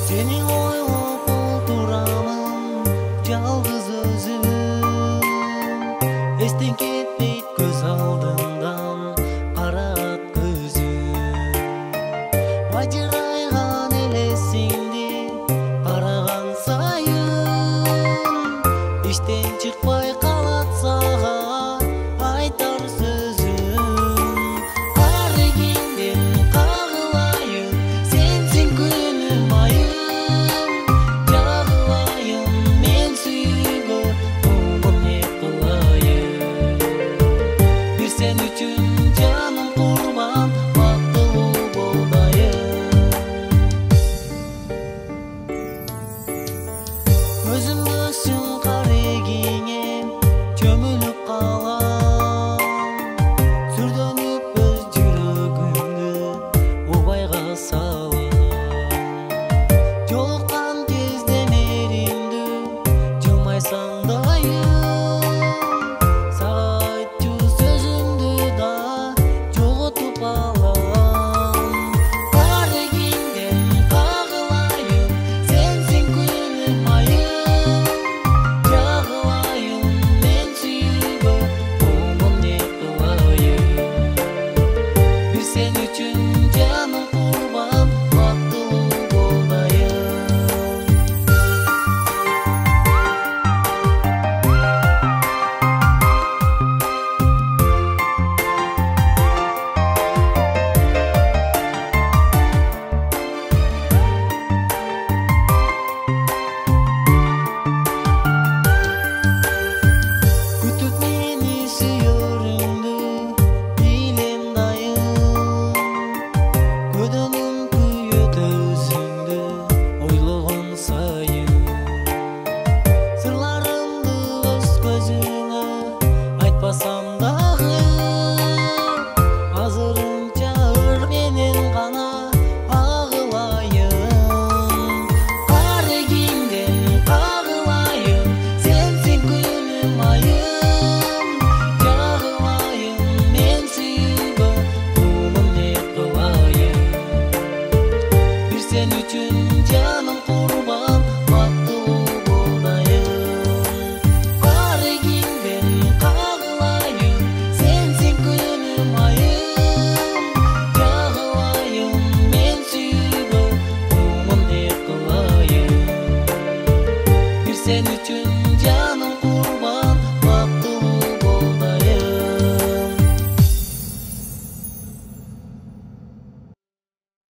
Seni ойлоп отурамын жалгыз өзүм, эстен кетпейт көз алдымдан карат көзүм. Ажырайган элесиңди караган сайын, иштен чыкпай калат сага айтар сөзүм. Арыгиңден кагылайын, сенсиң күнүм айым, жагылайын мен сүйүүгө, умум не кылайын. Бир сен үчүн жаным курбан, бактылуу болдайын. Өзүмдүсүң карегиңе чөмүлүп калам, сүрдөнүп өз жүрөгүмдү убайга салам. Жолуккан кезде мээримдүү жылмайсаң дайым, сага айтчу сөзүмдү да жоготуп алам. Арыгиңден кагылайын, сенсиң күнүм айым, жагылайын мен сүйүүгө, умум не кылайын. Бир сен үчүн жаным курбан, бактылуу болдайын. Күтүп мени сүйөрүңдү билем дайым, көдөнүм күйөт өзүңдү ойлогон сайын. Сырларымды өз көзүңө айтпасам дагы, азырынча ыр менен гана агылайын. Арыгиңден кагылайын, сенсиң күнүм айым, жагылайын мен сүйүүгө, умум не кылайын. Бир сен үчүн жаным курбан, бактылуу болдайын. Арыгиңден кагылайын, сенсиң күнүм айым, жагылайын мен сүйүүгө, умум не кылайын. Бир сен үчүн